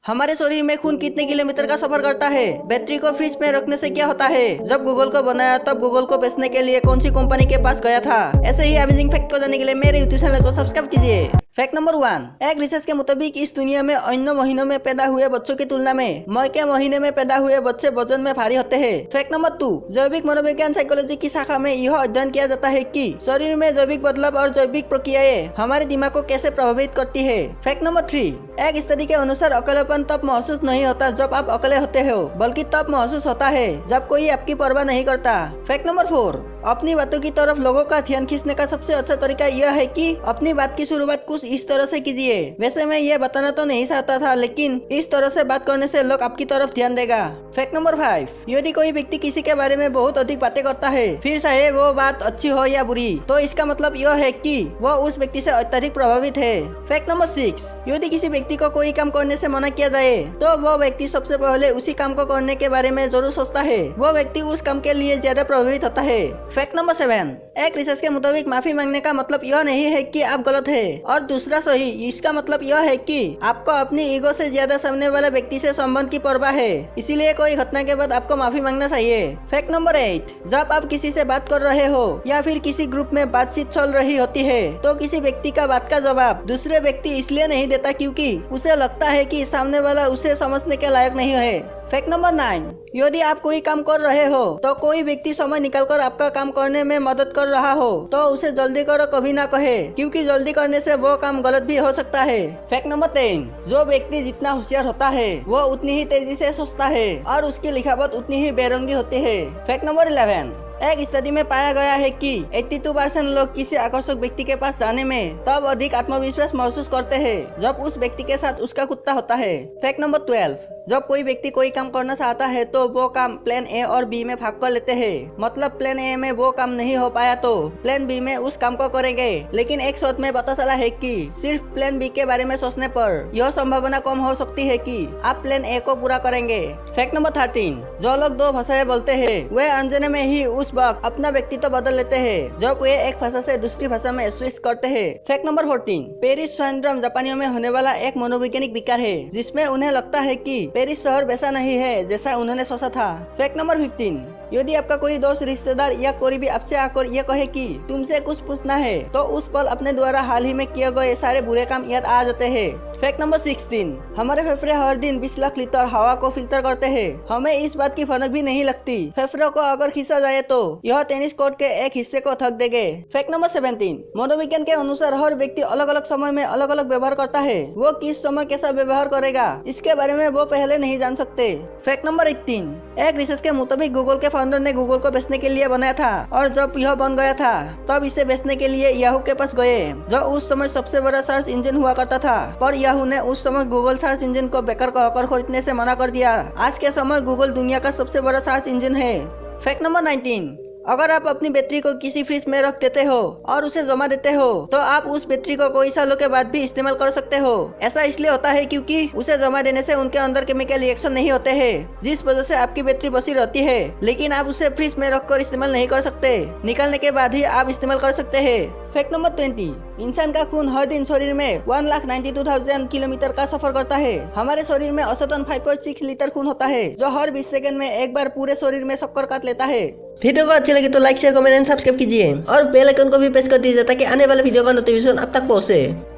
हमारे शरीर में खून कितने किलोमीटर का सफर करता है? बैटरी को फ्रिज में रखने से क्या होता है? जब गूगल को बनाया तब गूगल को बेचने के लिए कौन सी कंपनी के पास गया था? ऐसे ही अमेजिंग फैक्ट को जानने के लिए मेरे यूट्यूब चैनल को सब्सक्राइब कीजिए। फैक्ट नंबर 1, एक रिसर्च के मुताबिक इस दुनिया में अन्य महीनों में पैदा हुए बच्चों की तुलना में मई के महीने में पैदा हुए बच्चे वजन में भारी होते हैं। फैक्ट नंबर 2, जैविक मनोविज्ञान साइकोलॉजी की शाखा में यह अध्ययन किया जाता है कि शरीर में जैविक बदलाव और जैविक प्रक्रियाएं हमारे दिमाग को कैसे प्रभावित करती है। फैक्ट नंबर 3, एक स्टडी के अनुसार अकेलापन तब महसूस नहीं होता जब आप अकेले होते हो, बल्कि तब महसूस होता है जब कोई आपकी परवाह नहीं करता। फैक्ट नंबर 4, अपनी बातों की तरफ लोगों का ध्यान खींचने का सबसे अच्छा तरीका यह है कि अपनी बात की शुरुआत कुछ इस तरह से कीजिए। वैसे मैं ये बताना तो नहीं चाहता था, लेकिन इस तरह से बात करने से लोग आपकी तरफ ध्यान देगा। फैक्ट नंबर 5, यदि कोई व्यक्ति किसी के बारे में बहुत अधिक बातें करता है, फिर चाहे वो बात अच्छी हो या बुरी, तो इसका मतलब यह है कि वो उस व्यक्ति से अत्यधिक प्रभावित है। फैक्ट नंबर 6, यदि किसी व्यक्ति को कोई काम करने से मना किया जाए, तो वो व्यक्ति सबसे पहले उसी काम को करने के बारे में जरूर सोचता है। वो व्यक्ति उस काम के लिए ज्यादा प्रभावित होता है। फैक्ट नंबर 7, एक रिसर्च के मुताबिक माफी मांगने का मतलब यह नहीं है कि आप गलत है और दूसरा सही। इसका मतलब यह है कि आपको अपनी ईगो से ज्यादा सामने वाले व्यक्ति से संबंध की परवाह है, इसीलिए कोई घटना के बाद आपको माफी मांगना चाहिए। फैक्ट नंबर 8, जब आप किसी से बात कर रहे हो या फिर किसी ग्रुप में बातचीत चल रही होती है, तो किसी व्यक्ति का बात का जवाब दूसरे व्यक्ति इसलिए नहीं देता क्योंकि उसे लगता है कि सामने वाला उसे समझने के लायक नहीं है। फैक्ट नंबर 9, यदि आप कोई काम कर रहे हो तो कोई व्यक्ति समय निकालकर आपका काम करने में मदद कर रहा हो, तो उसे जल्दी करो कभी ना कहे, क्योंकि जल्दी करने से वो काम गलत भी हो सकता है। फैक्ट नंबर 10, जो व्यक्ति जितना होशियार होता है वो उतनी ही तेजी से सोचता है और उसकी लिखावट उतनी ही बेरंगी होती है। फैक्ट नंबर 11, एक स्टडी में पाया गया है कि 82% लोग किसी आकर्षक व्यक्ति के पास जाने में तब अधिक आत्मविश्वास महसूस करते हैं जब उस व्यक्ति के साथ उसका कुत्ता होता है। फैक्ट नंबर 12, जब कोई व्यक्ति कोई काम करना चाहता है तो वो काम प्लान ए और बी में भाग कर लेते हैं। मतलब प्लान ए में वो काम नहीं हो पाया तो प्लान बी में उस काम को करेंगे, लेकिन एक शोध में पता चला है कि सिर्फ प्लान बी के बारे में सोचने पर यह संभावना कम हो सकती है कि आप प्लान ए को पूरा करेंगे। फैक्ट नंबर 13, जो लोग 2 भाषाएं बोलते हैं वे अनजाने में ही उस वक्त अपना व्यक्तित्व बदल लेते हैं जब वे एक भाषा से दूसरी भाषा में स्विच करते हैं। फैक्ट नंबर 14, पेरिस सिंड्रोम जापानियों में होने वाला एक मनोवैज्ञानिक विकार है जिसमें उन्हें लगता है कि पेरिस शहर वैसा नहीं है जैसा उन्होंने सोचा था। फैक्ट नंबर 15, यदि आपका कोई दोस्त, रिश्तेदार या करीबी आपसे आकर यह कहे कि तुमसे कुछ पूछना है, तो उस पल अपने द्वारा हाल ही में किए गए सारे बुरे काम याद आ जाते हैं। फैक्ट नंबर 16, हमारे फेफड़े हर दिन 20 लाख लीटर हवा को फिल्टर करते हैं। हमें इस बात की भनक भी नहीं लगती। फेफड़ों को अगर खींचा जाए तो यह टेनिस कोर्ट के एक हिस्से को थक देंगे। फैक्ट नंबर 17, मनोविज्ञान के अनुसार हर व्यक्ति अलग अलग समय में अलग अलग व्यवहार करता है। वो किस समय कैसा व्यवहार करेगा इसके बारे में वो पहले नहीं जान सकते। फैक्ट नंबर 18, एक रिसर्च के मुताबिक गूगल के फाउंडर ने गूगल को बेचने के लिए बनाया था और जब यह बन गया था तब इसे बेचने के लिए याहू के पास गए, जो उस समय सबसे बड़ा सर्च इंजन हुआ करता था। पर याहू ने उस समय गूगल सर्च इंजन को बेकार कहकर खरीदने से मना कर दिया। आज के समय गूगल दुनिया का सबसे बड़ा सर्च इंजन है। फैक्ट नंबर 19, अगर आप अपनी बैटरी को किसी फ्रिज में रख देते हो और उसे जमा देते हो, तो आप उस बैटरी को कई सालों के बाद भी इस्तेमाल कर सकते हो। ऐसा इसलिए होता है क्योंकि उसे जमा देने से उनके अंदर केमिकल रिएक्शन नहीं होते हैं, जिस वजह से आपकी बैटरी बची रहती है। लेकिन आप उसे फ्रिज में रखकर इस्तेमाल नहीं कर सकते, निकालने के बाद ही आप इस्तेमाल कर सकते हैं। फैक्ट नंबर 20, इंसान का खून हर दिन शरीर में 1,92,000 किलोमीटर का सफर करता है। हमारे शरीर में औसतन 5.6 लीटर खून होता है, जो हर 20 सेकंड में एक बार पूरे शरीर में चक्कर काट लेता है। वीडियो को अच्छी लगी तो like, share, comment and subscribe कीजिए और बेल आइकन को भी प्रेस कर दीजिए ताकि आने वाले वीडियो का नोटिफिकेशन अब तक पहुंचे।